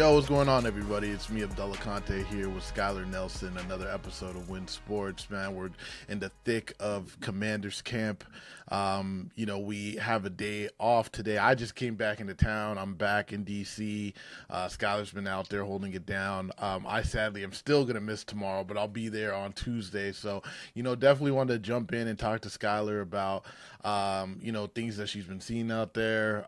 Yo, what's going on, everybody? It's me, Abdullah Konte, here with Skylar Nelson. Another episode of Win Sports, man. We're in the thick of Commanders camp. We have a day off today. I just came back into town. I'm back in D.C. Skylar's been out there holding it down. I sadly am still going to miss tomorrow, but I'll be there on Tuesday. So, definitely wanted to jump in and talk to Skylar about, things that she's been seeing out there,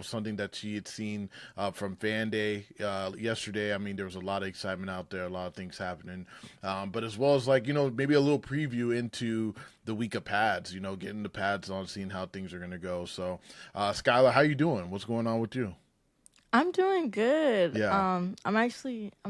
something that she had seen from Fan Day yesterday. I mean, there was a lot of excitement out there, a lot of things happening, but as well as maybe a little preview into the week of pads, getting the pads on, seeing how things are going to go. So, Skylar, how you doing? What's going on with you? I'm doing good. Yeah. I'm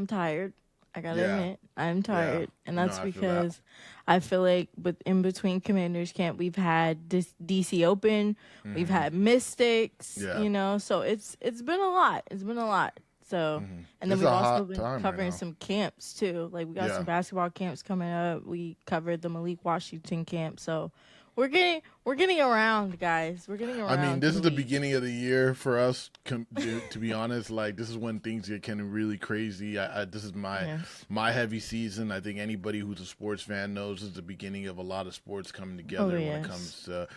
tired. I gotta Yeah. admit, I'm Yeah. tired, and No, that's I feel that. because I feel like in between Commanders camp, we've had this DC Open, we've Hmm. had Mystics, Yeah. so it's been a lot. It's been a lot. So, and then It's we've a also hot been time right covering now. some camps too. Like we got Yeah. some basketball camps coming up. We covered the Malik Washington camp, so we're getting around, guys. We're getting I mean, around to this the is the league. beginning of the year for us. To be honest, like this is when things get kind of really crazy. This is my Yes. my heavy season. I think anybody who's a sports fan knows this is the beginning of a lot of sports coming Oh together when it yes. comes to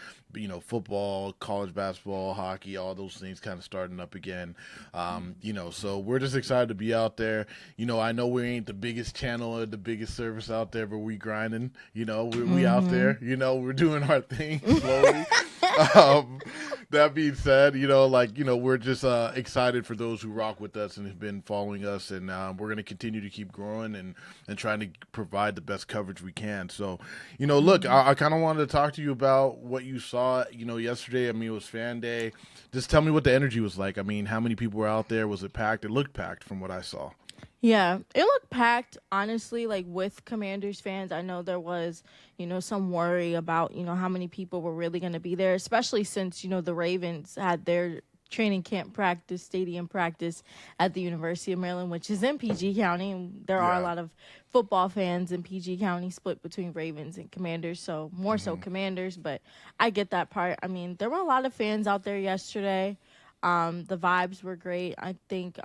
football, college basketball, hockey, all those things kind of starting up again. So we're just excited to be out there. I know we ain't the biggest channel or the biggest service out there, but we grinding. We out Mm-hmm. there. We're doing our thing slowly. um, that being said, we're just excited for those who rock with us and have been following us, and we're going to continue to keep growing and trying to provide the best coverage we can. So, look, I kind of wanted to talk to you about what you saw, yesterday. I mean, it was Fan Day. Just tell me what the energy was like. I mean, how many people were out there? Was it packed? It looked packed from what I saw. Yeah, it looked packed, honestly, like with Commanders fans. I know there was, some worry about, how many people were really going to be there, especially since, the Ravens had their training camp practice, stadium practice at the University of Maryland, which is in PG County. And there are a Yeah. lot of football fans in PG County split between Ravens and Commanders, so more so Hmm. Commanders, but I get that part. I mean, there were a lot of fans out there yesterday. The vibes were great. I think,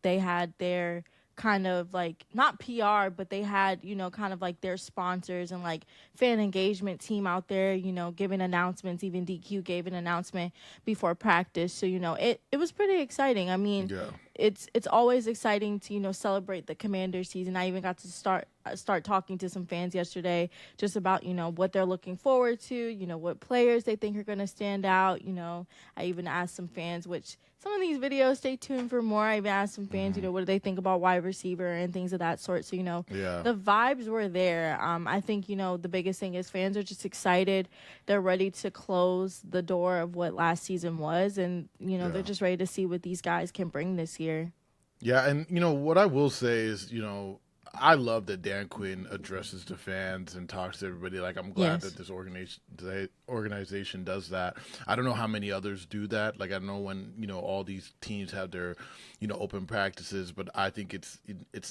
they had their kind of like not PR, but they had, kind of like their sponsors and like fan engagement team out there, giving announcements. Even DQ gave an announcement before practice. So, it was pretty exciting. I mean, Yeah. it's always exciting to, celebrate the Commander season. I even got to start talking to some fans yesterday just about, what they're looking forward to, what players they think are going to stand out. I even asked some fans, which some of these videos, stay tuned for more. I even asked some fans, Hmm. what do they think about wide receiver and things of that sort. So, Yeah. the vibes were there. I think, the biggest thing is fans are just excited. They're ready to close the door of what last season was. And, they're Yeah. just ready to see what these guys can bring this year. Yeah, and what I will say is, I love that Dan Quinn addresses the fans and talks to everybody. Like, I'm glad that Yes. this organization does that. I don't know how many others do that. Like, I don't know when all these teams have their open practices, but I think it's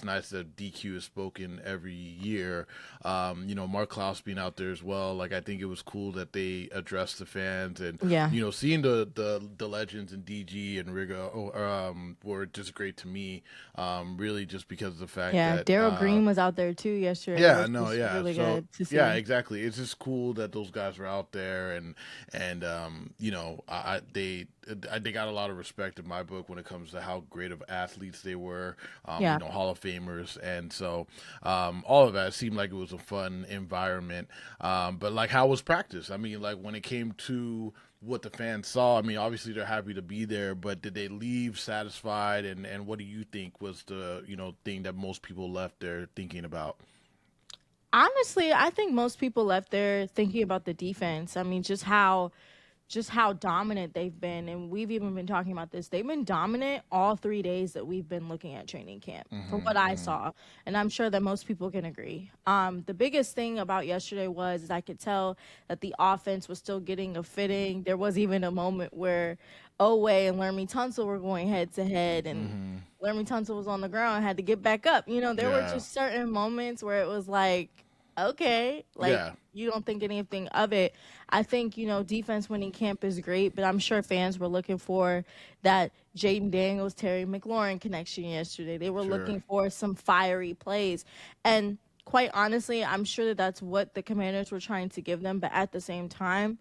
nice that DQ has spoken every year. Mark Klaus being out there as well. Like, I think it was cool that they addressed the fans, and Yeah. seeing the legends and DG and Rigo were just great to me. Really, just because of the fact Yeah. that Daryl Green was out there too yesterday, yeah, which no, was yeah. really So good to yeah, see. exactly. It's just cool that those guys were out there, and they got a lot of respect in my book when it comes to how great of athletes they were. Yeah. Hall of Famers, and so all of that seemed like it was a fun environment. But like, how was practice? I mean, like when it came to what the fans saw, I mean, obviously they're happy to be there, but did they leave satisfied? And what do you think was the thing that most people left there thinking about? Honestly, I think most people left there thinking about the defense. I mean, just how dominant they've been, and we've even been talking about this. They've been dominant all 3 days that we've been looking at training camp, from Hmm. what I Hmm. saw, and I'm sure that most people can agree. The biggest thing about yesterday was is I could tell that the offense was still getting a fitting. There was even a moment where Owe and Lermy Tunsil were going head to head, and Hmm. Lermy Tunsil was on the ground and had to get back up. There were Yeah. just certain moments where it was like, okay, like Yeah. you don't think anything of it. I think, defense winning camp is great, but I'm sure fans were looking for that Jaden Daniels, Terry McLaurin connection yesterday. They were Sure. looking for some fiery plays. And quite honestly, I'm sure that that's what the Commanders were trying to give them, but at the same time,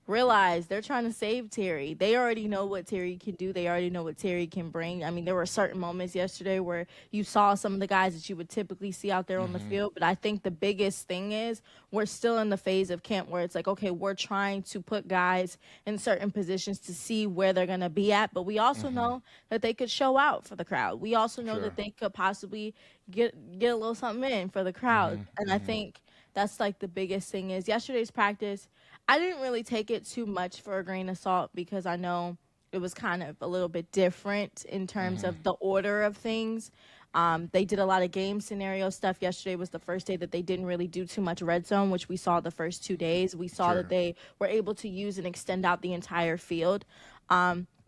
realize they're trying to save Terry. They already know what Terry can do. They already know what Terry can bring. I mean, there were certain moments yesterday where you saw some of the guys that you would typically see out there on the Hmm. field. But I think the biggest thing is we're still in the phase of camp where it's like, okay, we're trying to put guys in certain positions to see where they're going to be at. But we also Hmm. know that they could show out for the crowd. We also know Sure. that they could possibly get a little something in for the crowd. Hmm. And I Hmm. think that's like the biggest thing is yesterday's practice. I didn't really take it too much for a grain of salt because I know it was kind of a little bit different in terms Hmm. of the order of things. They did a lot of game scenario stuff. Yesterday was the first day that they didn't really do too much red zone, which we saw the first 2 days. We saw that Sure. they were able to use and extend out the entire field.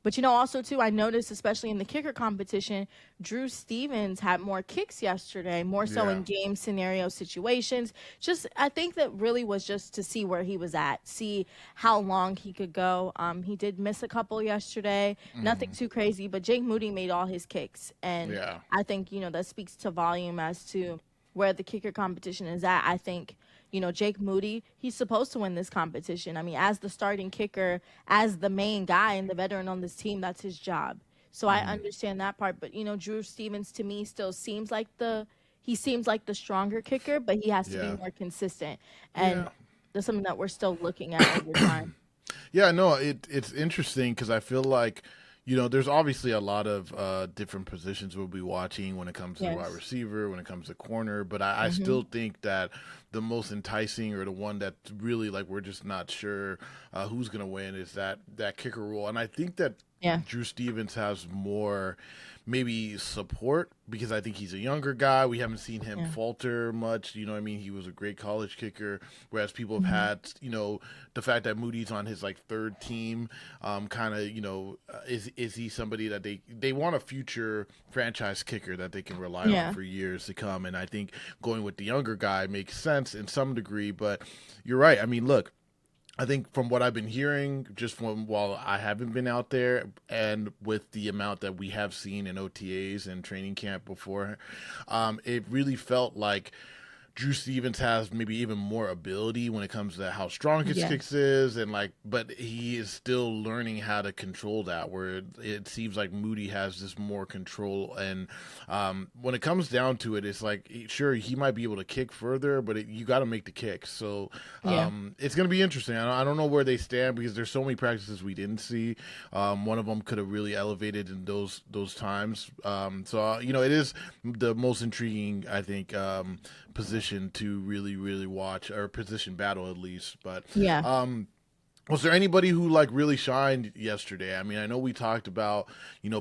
But also too, I noticed, especially in the kicker competition, Drew Stevens had more kicks yesterday, more so Yeah. in game scenario situations. Just, I think that really was just to see where he was at, see how long he could go. He did miss a couple yesterday, nothing Hmm. too crazy, but Jake Moody made all his kicks, and Yeah. I think that speaks to volume as to where the kicker competition is at. I think, Jake Moody, he's supposed to win this competition. I mean, as the starting kicker, as the main guy and the veteran on this team, that's his job. So I Hmm. understand that part. But, Drew Stevens to me still seems like the stronger kicker, but he has to be Yeah. more consistent. And Yeah. that's something that we're still looking at over time. Yeah, no, it's interesting because I feel like, there's obviously a lot of different positions we'll be watching when it comes to wide Yes. receiver, when it comes to corner, but I Mm-hmm. still think that the most enticing or the one that's really like we're just not sure who's gonna win is that kicker role, and I think that Yeah. Drew Stevens has more maybe support because I think he's a younger guy. We haven't seen him Yeah. falter much. You know what I mean? He was a great college kicker, whereas people have Mm-hmm. had, the fact that Moody's on his like third team, kind of, is he somebody that they want a future franchise kicker that they can rely on Yeah. for years to come? And I think going with the younger guy makes sense in some degree, but you're right. I mean, look, I think from what I've been hearing, just from while I haven't been out there, and with the amount that we have seen in OTAs and training camp before, it really felt like Drew Stevens has maybe even more ability when it comes to how strong his kicks Yes. is, and like, but he is still learning how to control that. Where it seems like Moody has this more control, and when it comes down to it, it's like sure he might be able to kick further, but you got to make the kicks. So Yeah. it's going to be interesting. I don't know where they stand because there's so many practices we didn't see. One of them could have really elevated in those times. So it is the most intriguing, I think. Position to really really watch, or position battle at least, but Yeah. was there anybody who like really shined yesterday? I mean, I know we talked about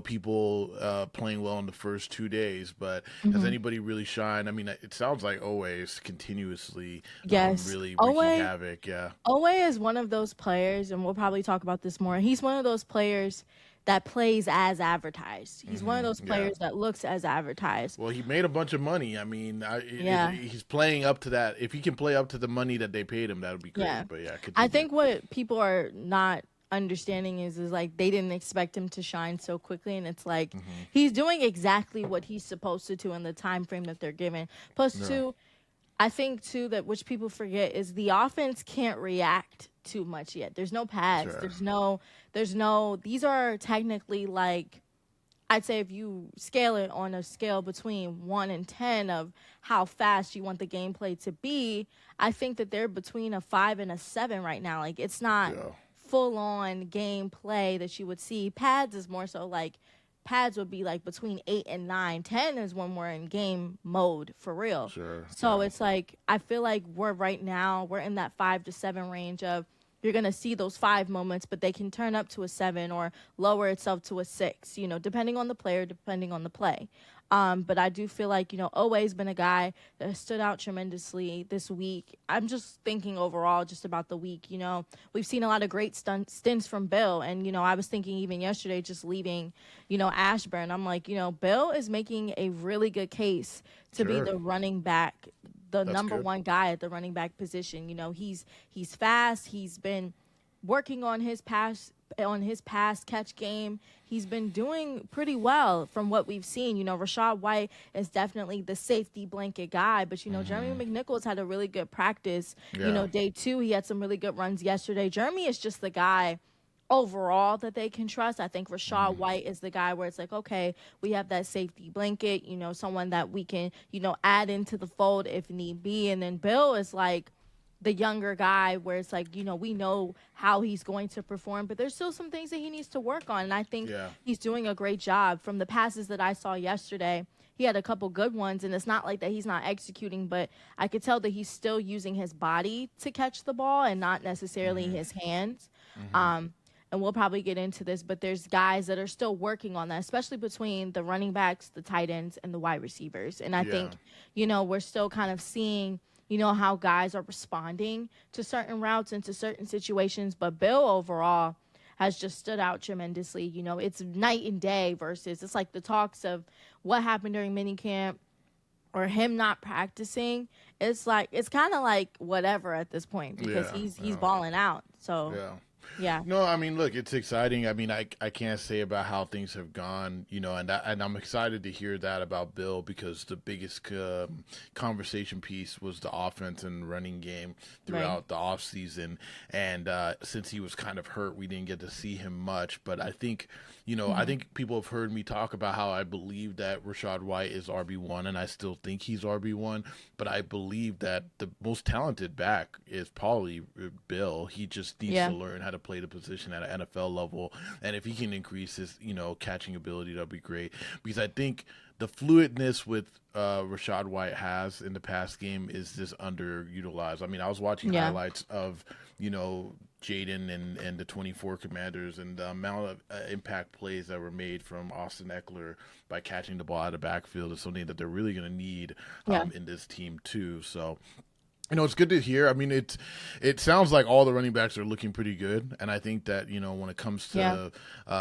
people playing well in the first 2 days, but has Mm-hmm. anybody really shined? I mean, it sounds like always continuously Yes. really wreaking Always. havoc. Yeah. Owe is one of those players, and we'll probably talk about this more. He's one of those players that plays as advertised. He's one of those Yeah. players that looks as advertised. Well, he made a bunch of money. I mean, Yeah. he's playing up to that. If he can play up to the money that they paid him, that would be Yeah. great. But yeah, I continue. think what people are not understanding is like they didn't expect him to shine so quickly, and it's like Hmm. he's doing exactly what he's supposed to do in the time frame that they're given. Plus Yeah. two, I think too that which people forget is the offense can't react too much yet. There's no pads. Sure. There's no these are technically like I'd say if you scale it on a scale between 1 and 10 of how fast you want the gameplay to be, I think that they're between a 5 and a 7 right now. Like it's not Yeah. full on gameplay that you would see. Pads is more so like pads would be like between 8 and 9. 10 is when we're in game mode for real. Sure. So Yeah. it's like I feel like we're in that 5 to 7 range of you're going to see those 5 moments, but they can turn up to a 7 or lower itself to a 6, depending on the player, depending on the play. But I do feel like, Oweh's been a guy that has stood out tremendously this week. I'm just thinking overall just about the week. We've seen a lot of great stints from Bill. And, I was thinking even yesterday just leaving, Ashburn. I'm like, Bill is making a really good case to be Sure. the running back the That's number good. one guy at the running back position. He's fast. He's been working on his pass catch game. He's been doing pretty well from what we've seen. Rashad White is definitely the safety blanket guy, but Jeremy McNichols had a really good practice. Yeah. Day 2 he had some really good runs yesterday. Jeremy is just the guy overall that they can trust. I think Rashad White is the guy where it's like, okay, we have that safety blanket, someone that we can, add into the fold if need be. And then Bill is like the younger guy where it's like, we know how he's going to perform, but there's still some things that he needs to work on. And I think Yeah. he's doing a great job. From the passes that I saw yesterday, he had a couple good ones, and it's not like that he's not executing, but I could tell that he's still using his body to catch the ball and not necessarily his hands. And we'll probably get into this, but there's guys that are still working on that, especially between the running backs, the tight ends, and the wide receivers. And I think, we're still kind of seeing, how guys are responding to certain routes and to certain situations. But Bill overall has just stood out tremendously. It's night and day versus it's like the talks of what happened during minicamp or him not practicing. It's like, it's kind of like whatever at this point because he's balling out. So, yeah. No, I mean, look, it's exciting. I mean, I can't say about how things have gone, and I'm excited to hear that about Bill because the biggest conversation piece was the offense and running game throughout the offseason. And since he was kind of hurt, we didn't get to see him much. But I think, I think people have heard me talk about how I believe that Rashad White is RB1, and I still think he's RB1. But I believe that the most talented back is probably Bill. He just needs to learn how to play the position at an NFL level, and if he can increase his catching ability, that'll be great, because I think the fluidness with Rashad White has in the past game is just underutilized. I mean, I was watching highlights of Jaden and the 24 Commanders and the amount of impact plays that were made from Austin Eckler by catching the ball out of the backfield is something that they're really going to need in this team too. So it's good to hear. I mean, it sounds like all the running backs are looking pretty good, and I think that when it comes to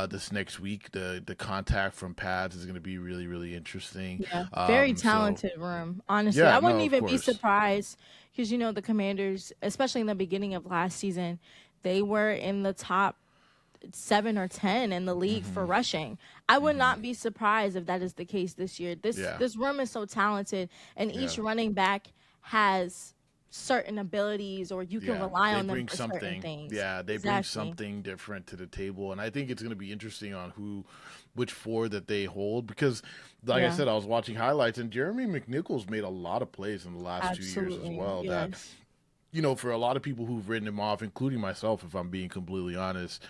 this next week, the contact from pads is going to be really, really interesting. Yeah, very talented room. Honestly, I wouldn't even be surprised because the Commanders, especially in the beginning of last season, they were in the top 7 or 10 in the league for rushing. I would not be surprised if that is the case this year. This room is so talented, and each running back has certain abilities, or you can rely on them for certain things. Yeah, they bring something different to the table, and I think it's going to be interesting on which 4 that they hold, because like I said, I was watching highlights, and Jeremy McNichols made a lot of plays in the last 2 years as well. That for a lot of people who've written him off, including myself, if I'm being completely honest,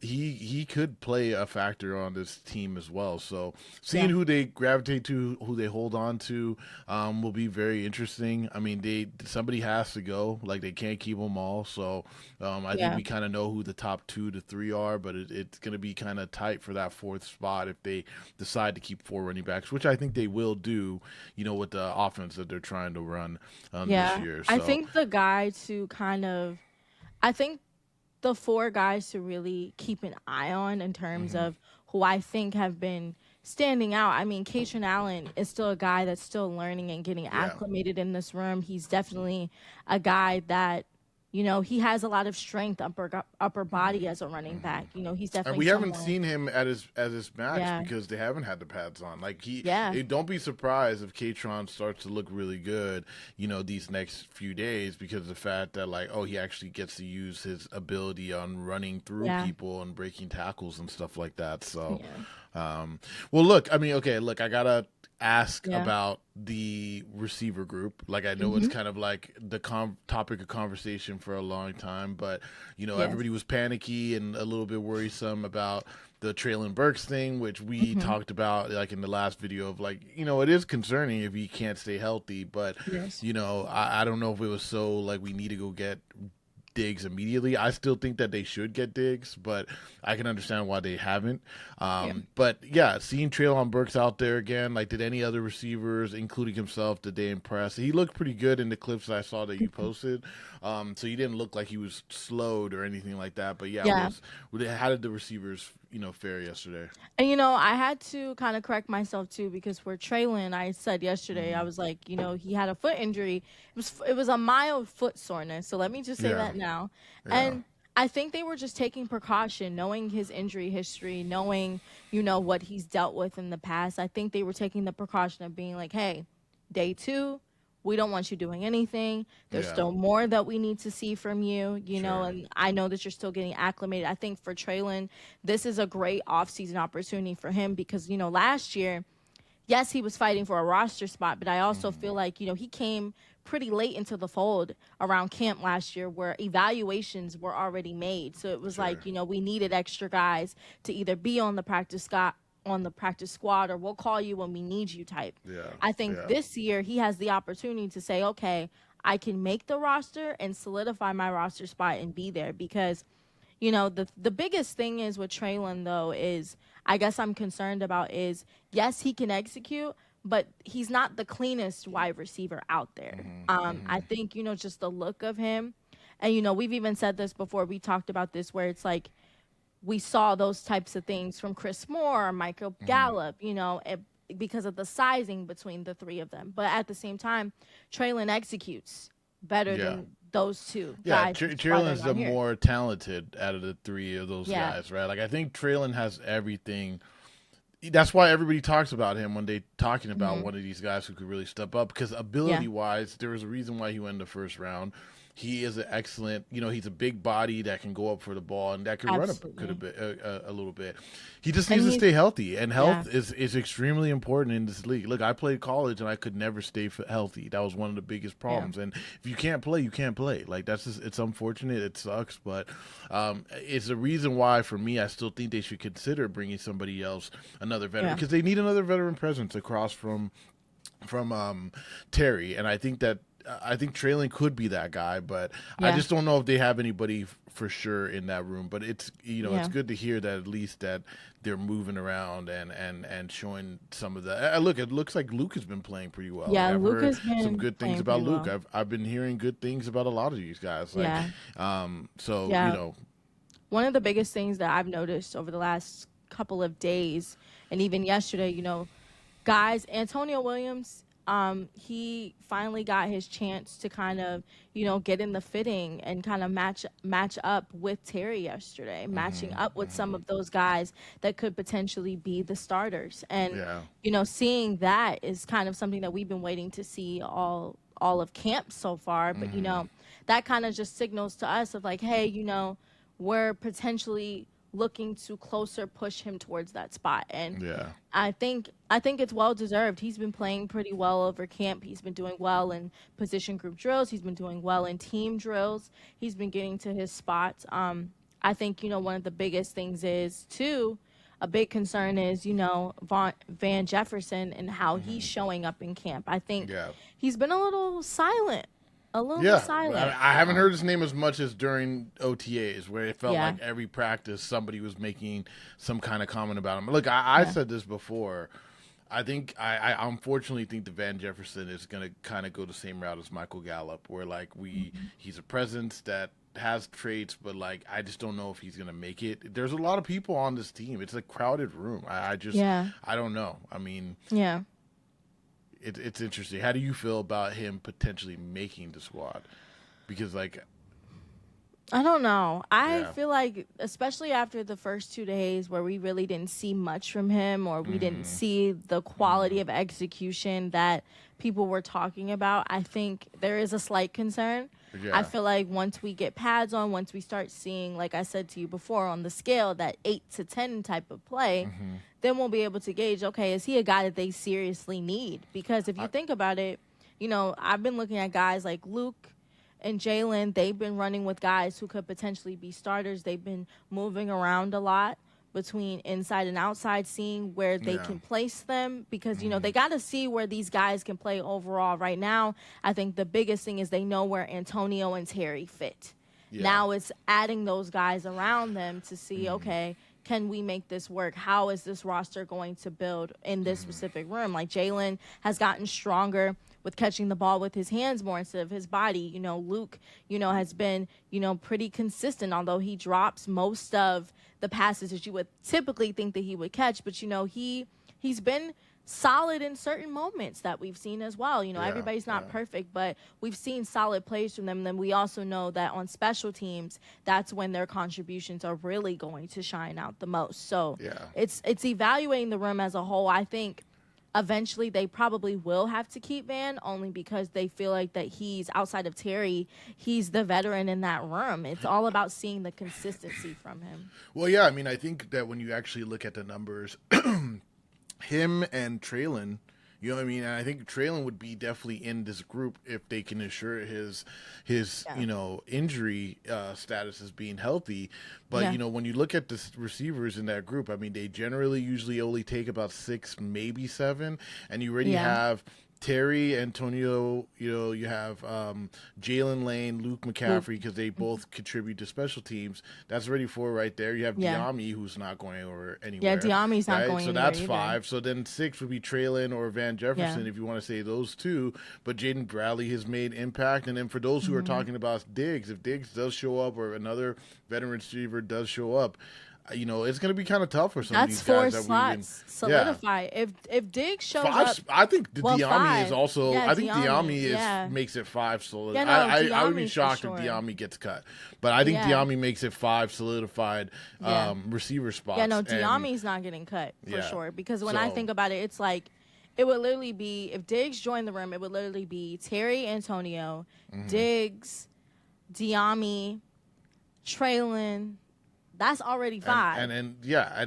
he could play a factor on this team as well. So seeing who they gravitate to, who they hold on to, will be very interesting. I mean, somebody has to go. Like, they can't keep them all. So I think we kind of know who the top 2 to 3 are, but it's going to be kind of tight for that 4th spot if they decide to keep 4 running backs, which I think they will do, with the offense that they're trying to run this year. So I think I think the 4 guys to really keep an eye on in terms of who I think have been standing out. I mean, Katron Allen is still a guy that's still learning and getting acclimated in this room. He's definitely a guy that he has a lot of strength, upper body as a running back. He's definitely. And we haven't seen him at his max because they haven't had the pads on. Like don't be surprised if Katron starts to look really good, these next few days, because of the fact that he actually gets to use his ability on running through people and breaking tackles and stuff like that. So, well, look, I mean, okay, look, I gotta ask about the receiver group. Like, I know it's kind of like the topic of conversation for a long time, but everybody was panicky and a little bit worrisome about the Traylon Burks thing, which we talked about in the last video of it is concerning if he can't stay healthy, but I don't know if it was so we need to go get Diggs immediately. I still think that they should get Diggs, but I can understand why they haven't. But seeing Traylon Burks out there again, did any other receivers, including himself, did they impress? He looked pretty good in the clips I saw that you posted. So he didn't look like he was slowed or anything like that. But how did the receivers, fair yesterday. And I had to kind of correct myself too because for Traylon, I said yesterday, I was like, he had a foot injury. It was a mild foot soreness. So let me just say Yeah, that now. yeah, And I think they were just taking precaution, knowing his injury history, knowing, what he's dealt with in the past. I think they were taking the precaution of being like, hey, day 2, we don't want you doing anything. There's yeah. still more that we need to see from you, Sure. and I know that you're still getting acclimated. I think for Traylon, this is a great offseason opportunity for him because, last year, yes, he was fighting for a roster spot, but I also feel like, he came pretty late into the fold around camp last year where evaluations were already made. So it was Sure. like, we needed extra guys to either be on the practice squad or we'll call you when we need you type. Yeah. I think Yeah. this year he has the opportunity to say, okay, I can make the roster and solidify my roster spot and be there because the biggest thing is with Traylon though is I guess I'm concerned about is yes he can execute but he's not the cleanest wide receiver out there. I think just the look of him, and we've even said this before. We talked about this where it's like we saw those types of things from Chris Moore, Michael Gallup, because of the sizing between the three of them. But at the same time, Traylon executes better Yeah. than those two Yeah, guys. That's why they're Traylon's not the here. more talented out of the three of those Yeah. guys, right? Like I think Traylon has everything. That's why everybody talks about him when they talking about one of these guys who could really step up. Because ability wise, there was a reason why he went in the first round. He is an excellent, he's a big body that can go up for the ball and that can run Absolutely. a little bit. He just And needs to he's stay healthy, and health yeah. is extremely important in this league. Look, I played college and I could never stay healthy. That was one of the biggest Yeah. problems. And if you can't play, you can't play. Like that's just it's unfortunate. It sucks, but it's a reason why for me I still think they should consider bringing somebody else, another veteran, Yeah. because they need another veteran presence across from Terry, and I think Traylon could be that guy, but I Yeah. just don't know if they have anybody for sure in that room. But it's it's Yeah. good to hear that at least that they're moving around and showing some of the look. It looks like Luke has been playing pretty well. Like Yeah. I've Luke heard has some been good things playing about pretty Luke. well. I've been hearing good things about a lot of these guys. Like Yeah. so Yeah. One of the biggest things that I've noticed over the last couple of days and even yesterday, guys, Antonio Williams, he finally got his chance to kind of, get in the fitting and kind of match up with Terry yesterday, matching up with some of those guys that could potentially be the starters. And, Yeah. seeing that is kind of something that we've been waiting to see all of camp so far. But, that kind of just signals to us of like, hey, we're potentially looking to closer push him towards that spot. And Yeah. I think it's well deserved. He's been playing pretty well over camp. He's been doing well in position group drills. He's been doing well in team drills. He's been getting to his spots. I think one of the biggest things is too. A big concern is Van Jefferson and how he's showing up in camp. I think Yeah. he's been a little silent. A little Yeah, bit silent. I haven't heard his name as much as during OTAs, where it felt Yeah. like every practice somebody was making some kind of comment about him. Look, I said this before. I think I unfortunately think that Van Jefferson is going to kind of go the same route as Michael Gallup, where like he's a presence that has traits, but like I just don't know if he's going to make it. There's a lot of people on this team. It's a crowded room. I just Yeah. I don't know. I mean, Yeah. it's interesting. How do you feel about him potentially making the squad? Because like I don't know. I Yeah. feel like, especially after the first 2 days where we really didn't see much from him or we didn't see the quality of execution that people were talking about, I think there is a slight concern. Yeah. I feel like once we get pads on, once we start seeing, like I said to you before, on the scale, that 8 to 10 type of play, then we'll be able to gauge, okay, is he a guy that they seriously need? Because if you think about it, I've been looking at guys like Luke and Jalen. They've been running with guys who could potentially be starters. They've been moving around a lot between inside and outside, seeing where they Yeah. can place them because, they got to see where these guys can play overall. Right now, I think the biggest thing is they know where Antonio and Terry fit. Yeah. Now it's adding those guys around them to see, okay, can we make this work? How is this roster going to build in this specific room? Like Jalen has gotten stronger with catching the ball with his hands more instead of his body. Luke, has been, pretty consistent, although he drops most of the passes that you would typically think that he would catch. But he's been solid in certain moments that we've seen as well. Everybody's not perfect, but we've seen solid plays from them. And then we also know that on special teams, that's when their contributions are really going to shine out the most. So it's evaluating the room as a whole. I think eventually they probably will have to keep Van, only because they feel like that he's, outside of Terry, he's the veteran in that room. It's all about seeing the consistency from him. Well, yeah, I mean, I think that when you actually look at the numbers, him and Traylon, you know what I mean? And I think Traylon would be definitely in this group if they can assure his injury status as being healthy. But, when you look at the receivers in that group, I mean, they generally usually only take about 6, maybe 7. And you already have Terry, Antonio, you have Jalen Lane, Luke McCaffrey, because they both contribute to special teams. That's already 4 right there. You have Diami, who's not going anywhere. Yeah, Diami's not going so anywhere. So that's 5. So then 6 would be Traylon or Van Jefferson, if you want to say those 2. But Jaden Bradley has made impact. And then for those who are talking about Diggs, if Diggs does show up or another veteran receiver does show up, it's going to be kind of tough for some of these guys. That's 4 slots solidify. If Diggs shows 5, up, I think Diami 5. is also. Yeah, I think Diami makes it 5 solid. I would be shocked if Diami gets cut, but I think Diami makes it 5 solidified receiver spots. Yeah, no, Diami's not getting cut for sure, because when I think about it, it's like it would literally be, if Diggs joined the room, it would literally be Terry, Antonio, Diggs, Diami, Traylon. That's already 5. And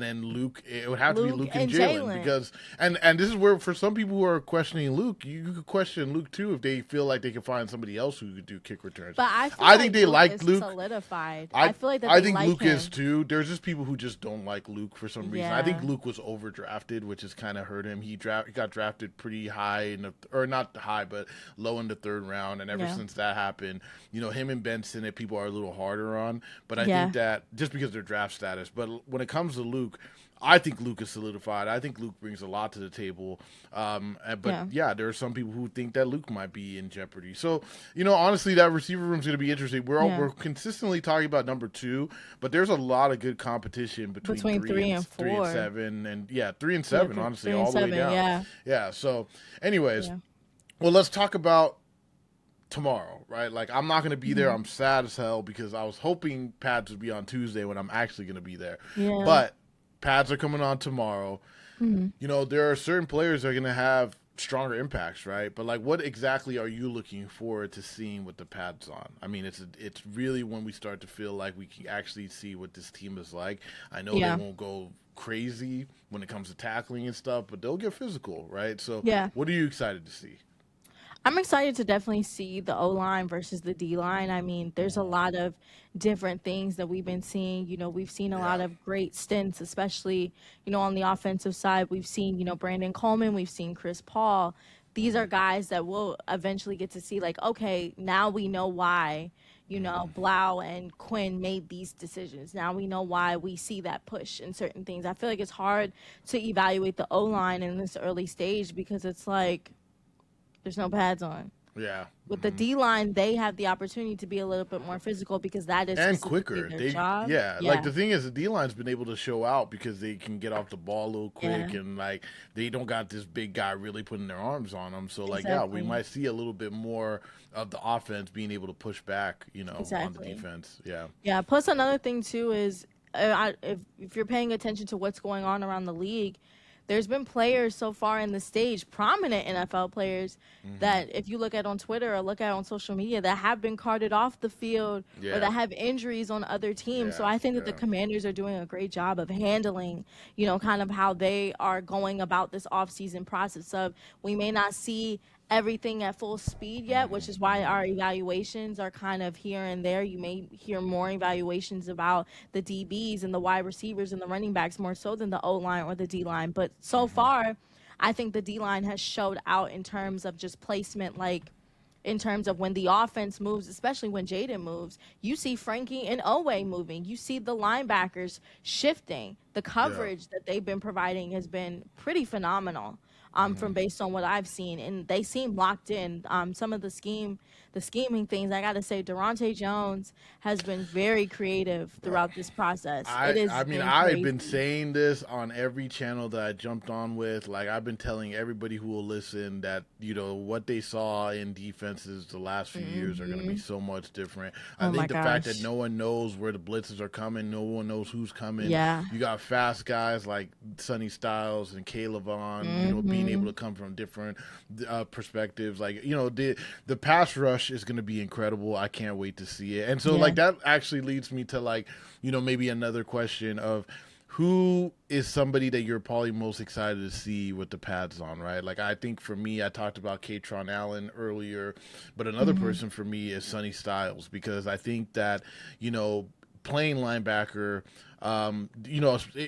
then Luke. It would have to be Luke and Jalen, because and this is where, for some people who are questioning Luke, you could question Luke too if they feel like they can find somebody else who could do kick returns. But I think they like Luke. Solidified. I feel like I think Luke is too. There's just people who just don't like Luke for some reason. I think Luke was overdrafted, which has kind of hurt him. He got drafted pretty high or not high, but low in the 3rd round, and ever since that happened, him and Ben Sinnott, people are a little harder on. But I think that just because they're draft status. But when it comes to Luke, I think Luke is solidified. I think Luke brings a lot to the table. But there are some people who think that Luke might be in jeopardy. So, honestly, that receiver room is going to be interesting. We're consistently talking about number 2, but there's a lot of good competition between 3 and 4. 3 and 7. And 3 and 7, honestly, all the way down. Yeah. So anyways, well, let's talk about tomorrow, right? Like, I'm not going to be there. I'm sad as hell because I was hoping Pads would be on Tuesday when I'm actually going to be there. Yeah. But Pads are coming on tomorrow. There are certain players that are going to have stronger impacts, right? But like, what exactly are you looking forward to seeing with the Pads on? I mean, it's really when we start to feel like we can actually see what this team is like. I know they won't go crazy when it comes to tackling and stuff, but they'll get physical, right? So what are you excited to see? I'm excited to definitely see the O-line versus the D-line. I mean, there's a lot of different things that we've been seeing. We've seen a lot of great stints, especially, on the offensive side. We've seen, Brandon Coleman. We've seen Chris Paul. These are guys that we'll eventually get to see, like, okay, now we know why, Blau and Quinn made these decisions. Now we know why we see that push in certain things. I feel like it's hard to evaluate the O-line in this early stage because it's like, there's no pads on. Yeah. With the D-line, they have the opportunity to be a little bit more physical because that is and quicker. Their job. Like the thing is, the D-line's been able to show out because they can get off the ball a little quick and like they don't got this big guy really putting their arms on them. So like, we might see a little bit more of the offense being able to push back, on the defense. Yeah. Yeah. Plus another thing too is if you're paying attention to what's going on around the league, there's been players so far in the stage, prominent NFL players, that if you look at on Twitter or look at on social media, that have been carted off the field or that have injuries on other teams. So I think that the Commanders are doing a great job of handling, kind of how they are going about this offseason process of we may not see everything at full speed yet, which is why our evaluations are kind of here and there. You may hear more evaluations about the DBs and the wide receivers and the running backs more so than the O-line or the D-line. But so far, I think the D-line has showed out in terms of just placement, like in terms of when the offense moves, especially when Jaden moves, you see Frankie and Owe moving. You see the linebackers shifting. The coverage that they've been providing has been pretty phenomenal. from based on what I've seen, and they seem locked in. Some of the scheming things, I got to say, Durante Jones has been very creative throughout this process. It has I mean, been I've been crazy. saying this on every channel that I jumped on with. Like, I've been telling everybody who will listen that, what they saw in defenses the last few years are going to be so much different. I Oh my think the fact that gosh. no one knows where the blitzes are coming, no one knows who's coming. Yeah. You got fast guys like Sonny Styles and Caleb Vaughn, being able to come from different perspectives. Like, the pass rush is going to be incredible. I can't wait to see it. And so, Yeah. like, that actually leads me to, like, maybe another question of who is somebody that you're probably most excited to see with the pads on, right? Like, I think for me, I talked about Katron Allen earlier, but another person for me is Sonny Styles, because I think that, playing linebacker,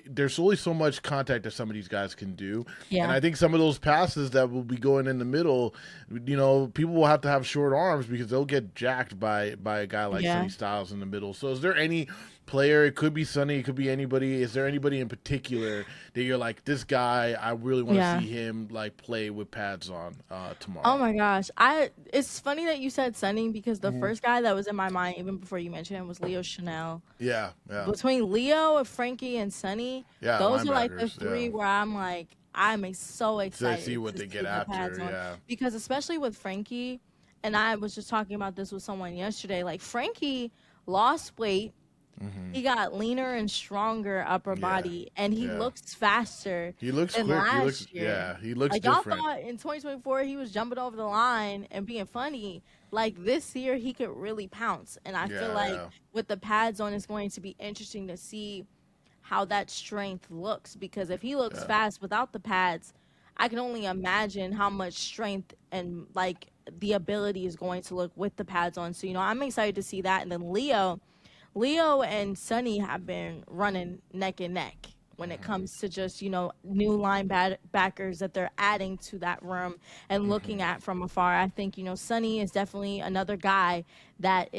there's only so much contact that some of these guys can do. And Yeah. I think some of those passes that will be going in the middle, people will have to have short arms because they'll get jacked by a guy like Yeah. Sonny Styles in the middle. So is there any player, it could be Sonny, it could be anybody, is there anybody in particular that you're like, this guy, I really want to Yeah. see him like play with pads on tomorrow? Oh my gosh. It's funny that you said Sunny, because the first guy that was in my mind even before you mentioned him was Leo Chanel. Yeah. Between Leo, Frankie, and Sunny, Yeah, those are like the linebackers, three yeah. where I'm like, so excited see what to they get the after, pads on. yeah. Because especially with Frankie, and I was just talking about this with someone yesterday, like Frankie lost weight. He got leaner and stronger upper Yeah, body, and he yeah. looks faster He looks than quick. last year. He looks Like, y'all different. thought in 2024 he was jumping over the line and being funny. Like, this year he could really pounce, and I feel like Yeah. with the pads on, it's going to be interesting to see how that strength looks, because if he looks fast without the pads, I can only imagine how much strength and like the ability is going to look with the pads on. So, I'm excited to see that. And then Leo and Sonny have been running neck and neck when it comes to just, new linebackers that they're adding to that room and looking at from afar. I think, Sonny is definitely another guy that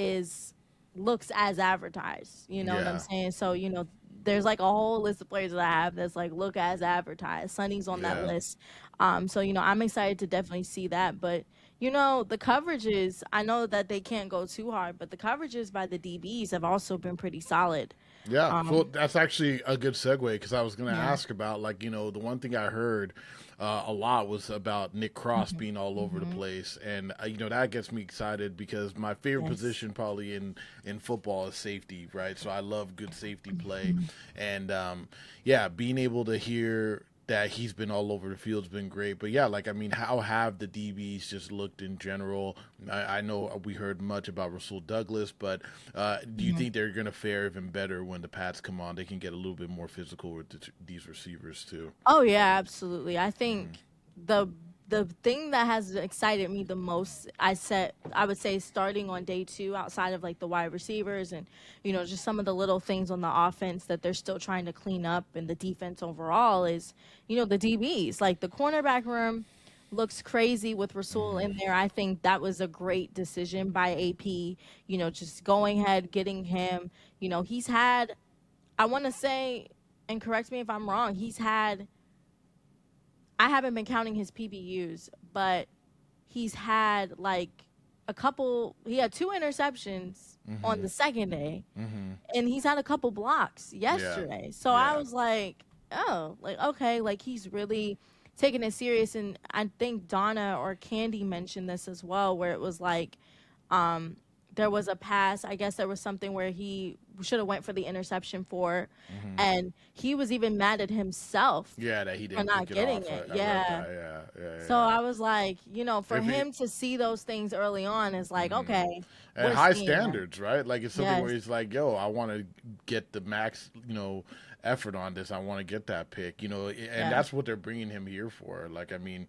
looks as advertised. You know what I'm Yeah. saying? So, there's like a whole list of players that I have that's like look as advertised. Sonny's on that Yeah. list. So, I'm excited to definitely see that. But, the coverages, I know that they can't go too hard, but the coverages by the DBs have also been pretty solid. Yeah, so Um, that's actually a good segue, because I was going to yeah. ask about, like, the one thing I heard a lot was about Nick Cross being all over the place, and that gets me excited, because my favorite Yes. position probably in football is safety, right? So I love good safety play, and being able to hear that he's been all over the field's been great. But yeah, like, I mean, how have the DBs just looked in general? I know we heard much about Rasul Douglas, but do you think they're going to fare even better when the pads come on? They can get a little bit more physical with these receivers too. Oh yeah, absolutely. I think the thing that has excited me the most, I would say starting on day 2, outside of like the wide receivers and just some of the little things on the offense that they're still trying to clean up, and the defense overall is the DBs. Like, the cornerback room looks crazy with Rasul in there. I think that was a great decision by AP. Just going ahead, getting him. He's had, I want to say, and correct me if I'm wrong, I haven't been counting his PBUs, but he's had like he had 2 interceptions on the second day, and he's had a couple blocks yesterday. So I Yeah. was like, oh, like, okay, like, he's really taking it serious. And I think Donna or Candy mentioned this as well, where it was like, there was a pass. I guess there was something where he should have went for the interception and he was even mad at himself Yeah, that he for didn't not pick it getting off. it. I read Yeah. that. Yeah. So I was like, for If he- him to see those things early on is like, okay, And we're high seeing that. standards, right? Like, it's something where Yes. he's like, yo, I want to get the max, effort on this. I want to get that pick, and Yeah. that's what they're bringing him here for. Like, I mean,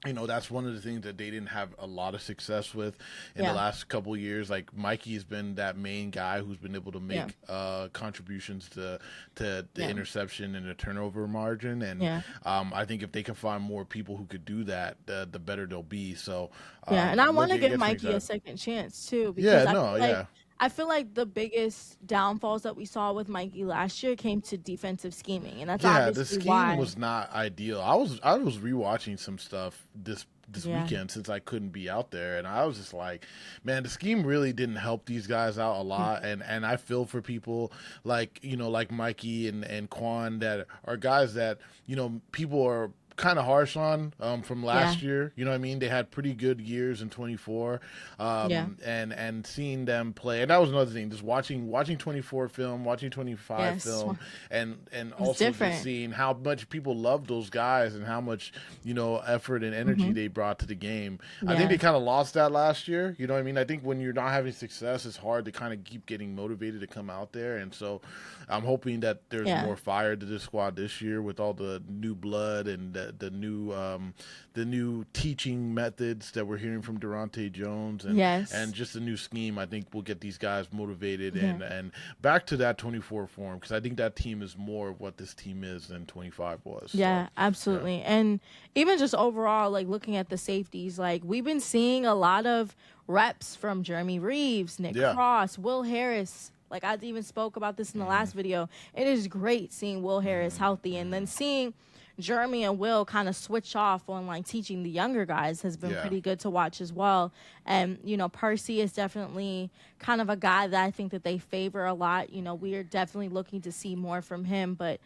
that's one of the things that they didn't have a lot of success with in Yeah. the last couple of years. Like, Mikey's been that main guy who's been able to make contributions to the Yeah. interception and the turnover margin. And Yeah. I think if they can find more people who could do that, the better they'll be. So Yeah, and I want to it give gets me Mikey a excited. second chance too, Yeah, because I no, feel like yeah. I feel like the biggest downfalls that we saw with Mikey last year came to defensive scheming, and that's Yeah, the obviously scheme why. was not ideal. I was rewatching some stuff this Yeah. weekend since I couldn't be out there, and I was just like, man, the scheme really didn't help these guys out a lot, and I feel for people like like Mikey and Quan that are guys that people are kind of harsh on from Yeah. last year. You know what I mean? They had pretty good years in 24, Yeah. and seeing them play, and that was another thing. Just watching 24 film, watching 25 Yes. film, and It's also just different. seeing how much people love those guys and how much effort and energy Hmm. they brought to the game. I think Yeah. they kind of lost that last year. You know what I mean? I think when you're not having success, it's hard to kind of keep getting motivated to come out there, and so I'm hoping that there's Yeah. more fire to this squad this year with all the new blood and the new teaching methods that we're hearing from Durante Jones and Yes. just a new scheme. I think will get these guys motivated Yeah. and back to that 24 form because I think that team is more of what this team is than 25 was. So Yeah, yeah, absolutely. And even just overall, like looking at the safeties, like we've been seeing a lot of reps from Jeremy Reeves, Nick yeah, Cross, Will Harris. Like I even spoke about this in the last video. It is great seeing Will Harris healthy and then seeing Jeremy and Will kind of switch off on like teaching the younger guys has been yeah, pretty good to watch as well. And Percy is definitely kind of a guy that I think that they favor a lot. We are definitely looking to see more from him, but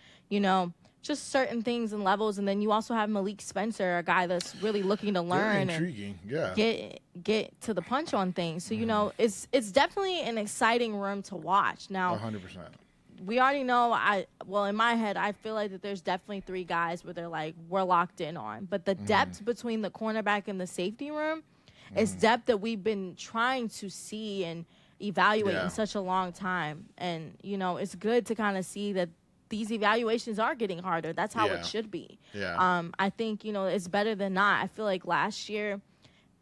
just certain things and levels. And then you also have Malik Spencer, a guy that's really looking to very learn and intriguing. Yeah, get to the punch on things. So it's definitely an exciting room to watch. Now 100%. we already know. In my head, I feel like that there's definitely three guys where they're like we're locked in on. But the depth between the cornerback and the safety room is depth that we've been trying to see and evaluate Yeah, in such a long time. And it's good to kind of see that these evaluations are getting harder. That's how yeah, it should be. yeah, I think it's better than not. I feel like last year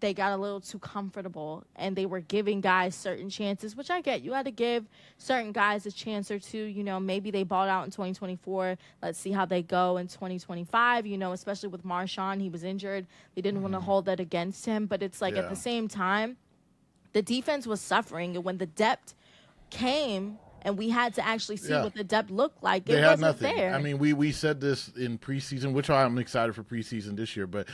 they got a little too comfortable and they were giving guys certain chances, which I get. You had to give certain guys a chance or two. Maybe they balled out in 2024. Let's see how they go in 2025, especially with Marshawn. He was injured. They didn't want to hold that against him. But it's like at yeah. the same time, the defense was suffering. And when the depth came and we had to actually see Yeah. what the depth looked like, They it had wasn't nothing. there. I mean, we said this in preseason, which I'm excited for preseason this year. But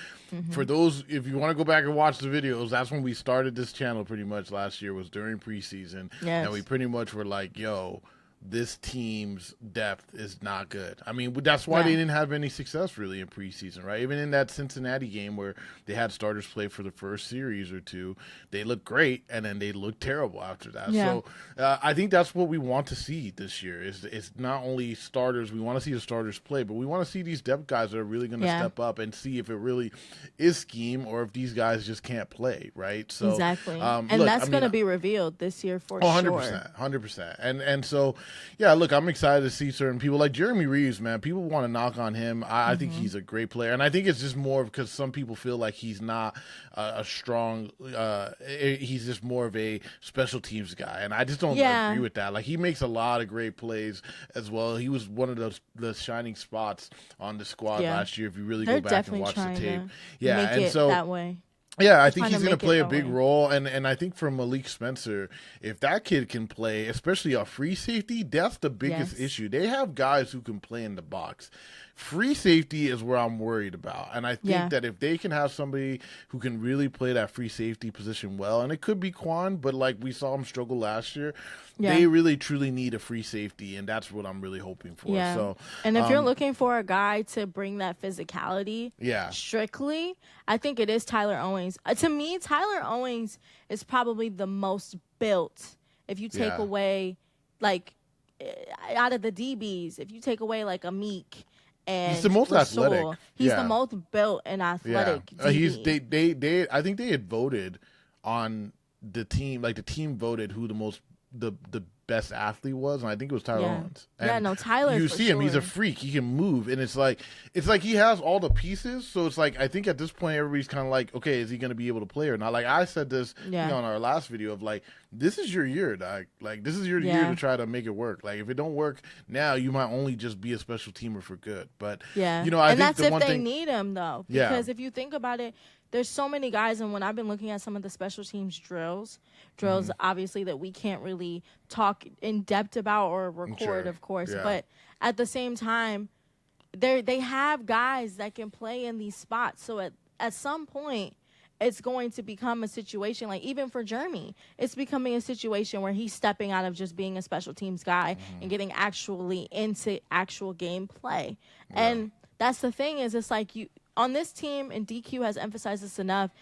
for those, if you want to go back and watch the videos, that's when we started this channel pretty much last year was during preseason. Yes. And we pretty much were like, yo, this team's depth is not good. I mean, that's why Yeah. they didn't have any success really in preseason, right? Even in that Cincinnati game where they had starters play for the first series or two, they looked great and then they looked terrible after that. Yeah. So I think that's what we want to see this year. Is not only starters. We want to see the starters play, but we want to see these depth guys that are really going to Yeah. step up and see if it really is scheme or if these guys just can't play, right? So Exactly. And look, that's I going to mean, be revealed this year for Oh, sure. 100%, 100%. And so, yeah, look, I'm excited to see certain people like Jeremy Reeves, man. People want to knock on him. I think he's a great player. And I think it's just more because some people feel like he's not a strong, he's just more of a special teams guy. And I just don't Yeah. agree with that. Like, he makes a lot of great plays as well. He was one of the shining spots on the squad Yeah. last year if you really They're go back and definitely watch the trying tape. to Yeah, make and it so that way. yeah, I They're think trying he's to going to make it play a that big way. role, and I think for Malik Spencer, if that kid can play, especially a free safety, that's the biggest Yes. issue. They have guys who can play in the box. Free safety is where I'm worried about, and I think Yeah. that if they can have somebody who can really play that free safety position well, and it could be Quan, but like we saw him struggle last year, Yeah. they really truly need a free safety, and that's what I'm really hoping for. Yeah. So, And if you're looking for a guy to bring that physicality yeah, strictly, I think it is Tyler Owens. To me, Tyler Owens is probably the most built. If you take Yeah. away, like, out of the DBs, if you take away like a Meek and He's the most Rasul, athletic. he's Yeah. the most built and athletic. Yeah, he's DB. they. I think they had voted on the team. Like the team voted who the best athlete was, and I think it was Tyler Yeah. Owens. Yeah, And no, Tyler, you for see him; he's a sure. freak. He can move, and it's like he has all the pieces. So it's like I think at this point everybody's kind of like, okay, is he going to be able to play or not? Like I said this Yeah. on our last video of like, this is your year, dog. Like this is your year Yeah. to try to make it work. Like if it don't work now, you might only just be a special teamer for good. But Yeah. I and think that's the if one they thing. need him, though. Yeah. Because if you think about it, there's so many guys, and when I've been looking at some of the special teams drills obviously that we can't really talk in depth about or record, of course, but at the same time, they have guys that can play in these spots. So at some point, it's going to become a situation, like even for Jeremy, it's becoming a situation where he's stepping out of just being a special teams guy and getting actually into actual gameplay. Yeah. And that's the thing is, it's like you on this team, and DQ has emphasized this enough,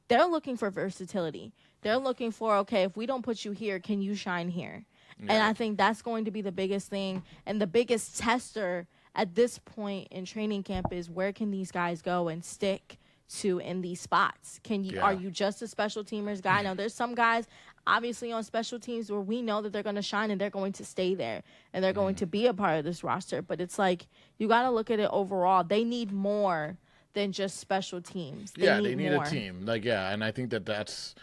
they're looking for versatility. They're looking for, okay, if we don't put you here, can you shine here? Yeah. And I think that's going to be the biggest thing and the biggest tester at this point in training camp is where can these guys go and stick to in these spots? Are you just a special teamers guy? Now there's some guys obviously on special teams where we know that they're going to shine and they're going to stay there and they're going to be a part of this roster, but it's like you got to look at it overall. They need more than just special teams. They need a team. And I think that's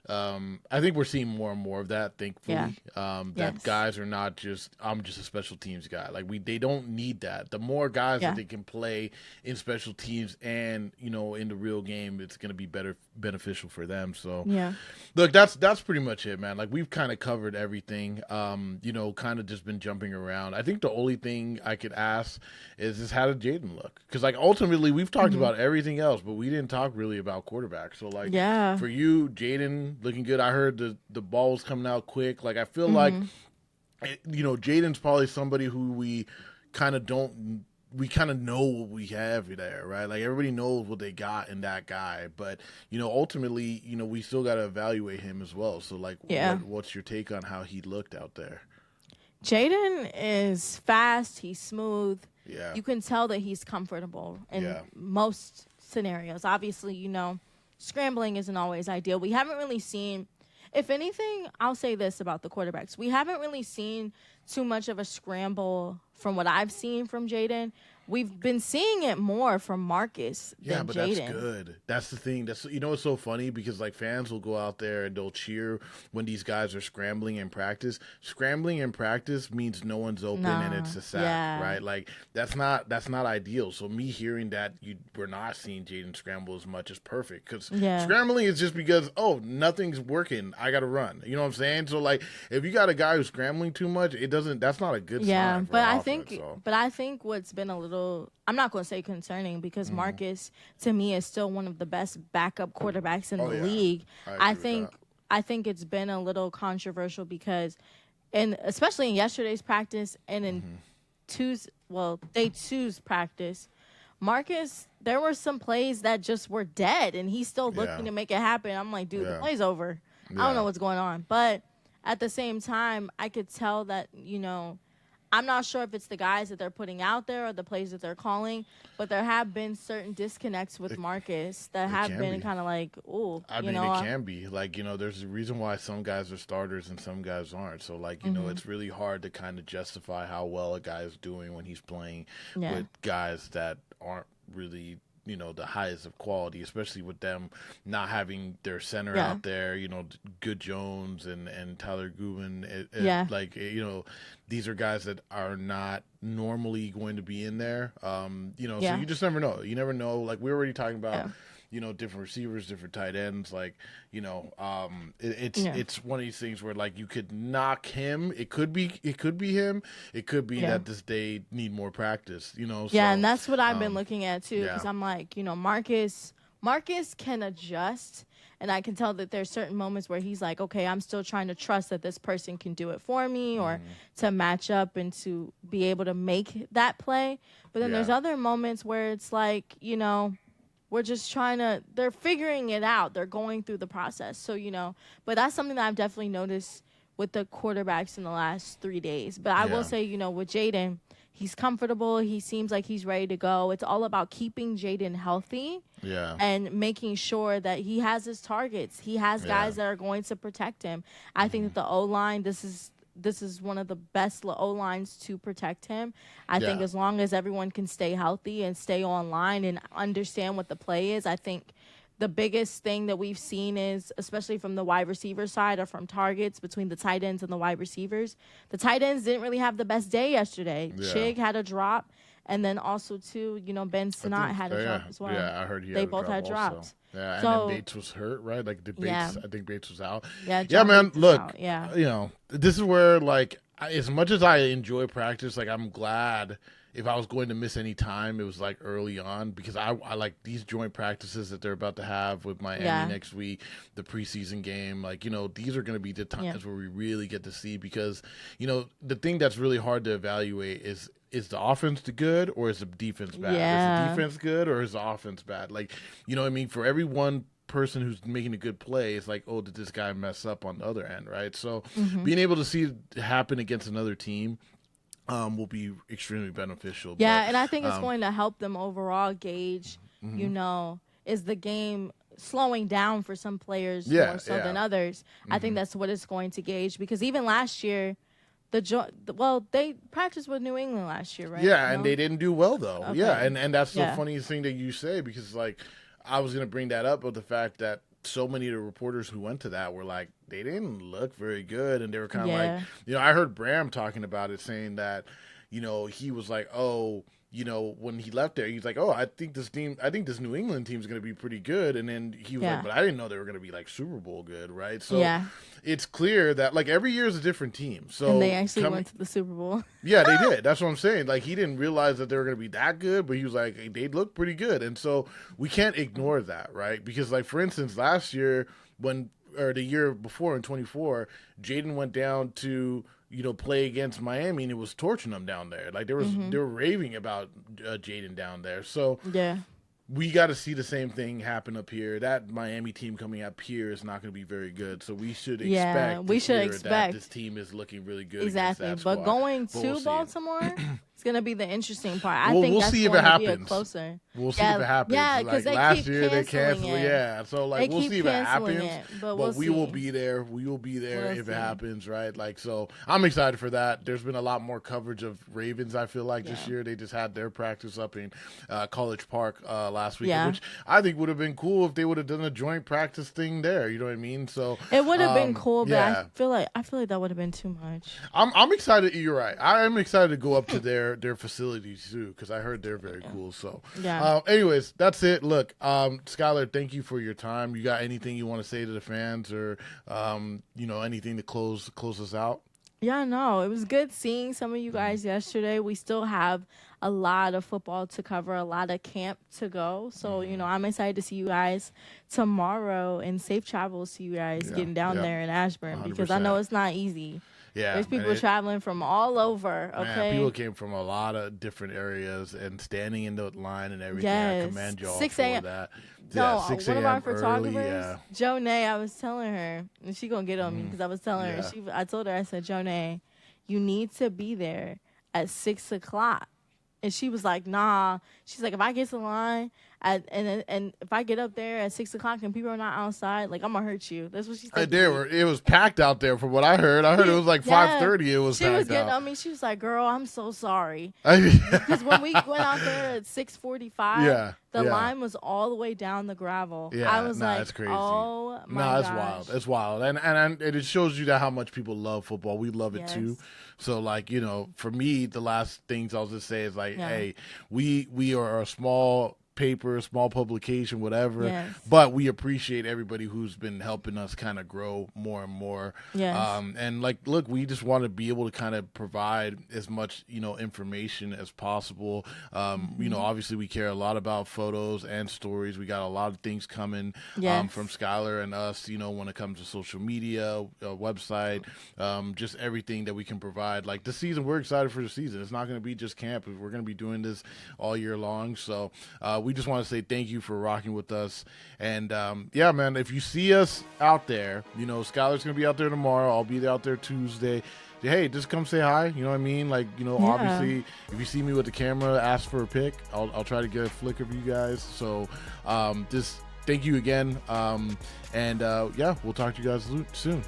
I think we're seeing more and more of that, thankfully. That guys are not just, I'm just a special teams guy. Like they don't need that. The more guys that they can play in special teams and, in the real game, it's going to be beneficial for them. So, look, that's pretty much it, man. Like we've kind of covered everything, kind of just been jumping around. I think the only thing I could ask is how did Jaden look? Because like ultimately we've talked about everything else, but we didn't talk really about quarterback. So like for you, Jaden, looking good. I heard the ball was coming out quick. Like I feel like, Jaden's probably somebody who we kind of know what we have there, right? Like everybody knows what they got in that guy, but ultimately, we still got to evaluate him as well. So like, what's your take on how he looked out there? Jaden is fast. He's smooth. Yeah, you can tell that he's comfortable in most scenarios. Obviously, scrambling isn't always ideal. We haven't really seen, if anything, I'll say this about the quarterbacks. We haven't really seen too much of a scramble from what I've seen from Jaden. We've been seeing it more from Marcus than but Jaden. That's good. That's the thing. It's so funny because like fans will go out there and they'll cheer when these guys are scrambling in practice. Scrambling in practice means no one's open and it's a sack, right? Like that's not ideal. So me hearing that we're not seeing Jaden scramble as much is perfect because scrambling is just because nothing's working. I got to run. You know what I'm saying? So like if you got a guy who's scrambling too much, that's not a good sign. But I think what's been a little, I'm not going to say concerning because Marcus to me is still one of the best backup quarterbacks in the league. I think it's been a little controversial because especially in yesterday's practice and in day two's practice, Marcus, there were some plays that just were dead and he's still looking to make it happen. I'm like, dude, the play's over. I don't know what's going on. But at the same time, I could tell that, I'm not sure if it's the guys that they're putting out there or the plays that they're calling, but there have been certain disconnects with Marcus that have been kind of like, ooh. I mean, it can be. Like, there's a reason why some guys are starters and some guys aren't. So, like, it's really hard to kind of justify how well a guy is doing when he's playing with guys that aren't really the highest of quality, especially with them not having their center out there, Good Jones and Tyler Gubin. These are guys that are not normally going to be in there. So you just never know. You never know. Like we're already talking about, different receivers, different tight ends. Like, it's one of these things where like you could knock him. It could be him. It could be that they need more practice, So, and that's what I've been looking at too. Cause I'm like, Marcus can adjust. And I can tell that there's certain moments where he's like, okay, I'm still trying to trust that this person can do it for me or to match up and to be able to make that play. But then there's other moments where it's like, we're just they're figuring it out. They're going through the process. So, but that's something that I've definitely noticed with the quarterbacks in the last 3 days. But I will say, with Jaden, he's comfortable. He seems like he's ready to go. It's all about keeping Jaden healthy and making sure that he has his targets. He has guys that are going to protect him. I think that the O-line, this is one of the best O-lines to protect him. I think as long as everyone can stay healthy and stay online and understand what the play is, I think the biggest thing that we've seen is, especially from the wide receiver side or from targets between the tight ends and the wide receivers, the tight ends didn't really have the best day yesterday. Chig had a drop, And then also too, Ben Sinnott had a drop as well. Yeah, I heard he they had a both drop had drops. also. Yeah, So, and then Bates was hurt, right? Like the Bates, Yeah. I think Bates was out. Yeah, Yeah, John man. Bates is Look, out, yeah. This is where as much as I enjoy practice, like I'm glad if I was going to miss any time, it was like early on because I like these joint practices that they're about to have with Miami next week, the preseason game. Like, these are going to be the times where we really get to see because, the thing that's really hard to evaluate is the offense good or is the defense bad? Yeah. Is the defense good or is the offense bad? Like, you know what I mean? For every one person who's making a good play, it's like, oh, did this guy mess up on the other end, right? So being able to see it happen against another team will be extremely beneficial. Yeah, but, and I think it's going to help them overall gauge, is the game slowing down for some players more so than others. I think that's what it's going to gauge because even last year, they practiced with New England last year, right? Yeah, and they didn't do well though. Okay. Yeah, and that's the funniest thing that you say because I was going to bring that up with the fact that so many of the reporters who went to that were like, they didn't look very good. And they were kind of like, I heard Bram talking about it saying that, he was like, oh, when he left there, he's like, oh, I think this New England team is going to be pretty good. And then he was like, but I didn't know they were going to be like Super Bowl good, right? So it's clear that like every year is a different team. So and they actually went to the Super Bowl. Yeah, they did. That's what I'm saying. Like he didn't realize that they were going to be that good, but he was like, hey, they look pretty good. And so we can't ignore that, right? Because like, for instance, last year or the year before in 24, Jaden went down to, play against Miami and it was torching them down there. Like they were raving about Jaden down there. So we got to see the same thing happen up here. That Miami team coming up here is not going to be very good. So we should expect that this team is looking really good. Exactly. But going to Baltimore, it's going to be the interesting part. I think we'll that's see if going it to be happens. Closer. We'll see if it happens. Yeah, because like last year they canceled it. Yeah, so like we'll see if it happens. But we will be there. We will be there if it happens, right? Like so, I'm excited for that. There's been a lot more coverage of Ravens. I feel like this year they just had their practice up in College Park last week, which I think would have been cool if they would have done a joint practice thing there. You know what I mean? So it would have been cool, but I feel like that would have been too much. I'm excited. You're right. I am excited to go up to their facilities too because I heard they're very cool. So anyways, that's it. Look, Skylar, thank you for your time. You got anything you want to say to the fans or anything to close us out? Yeah, no, it was good seeing some of you guys yesterday. We still have a lot of football to cover, a lot of camp to go. So, I'm excited to see you guys tomorrow and safe travels to you guys getting down there in Ashburn 100%. Because I know it's not easy. Yeah, there's people traveling from all over. Okay, man, people came from a lot of different areas and standing in the line and everything. Yes. I commend y'all 6 for a.m. that. No, 6 one of our photographers, early, Jonay, I was telling her, and she gonna get on me because I was telling her. I told her, I said, Jonay, you need to be there at 6 o'clock. And she was like, nah. She's like, if I get to the line and if I get up there at 6 o'clock and people are not outside, like I'm gonna hurt you. That's what she said. It was packed out there from what I heard. I heard it was like 5:30. It was. She was getting on me. She was like, girl, I'm so sorry. Because when we went out there at 6:45, the line was all the way down the gravel. Yeah, I was like, that's crazy. Oh my gosh. It's wild. It's wild. And it shows you that how much people love football. We love it too. So like, for me, the last things I'll just say is like, hey, we are a small paper, small publication, whatever, but we appreciate everybody who's been helping us kind of grow more and more. And like, look, we just want to be able to kind of provide as much, information as possible. Obviously we care a lot about photos and stories. We got a lot of things coming from Skylar and us, when it comes to social media, website, just everything that we can provide. Like the season, we're excited for the season. It's not going to be just camp. We're going to be doing this all year long. So we just want to say thank you for rocking with us. And man, if you see us out there, Skylar's going to be out there tomorrow. I'll be out there Tuesday. Hey, just come say hi. You know what I mean? Like, obviously, if you see me with the camera, ask for a pic. I'll try to get a flick of you guys. So just thank you again. We'll talk to you guys soon.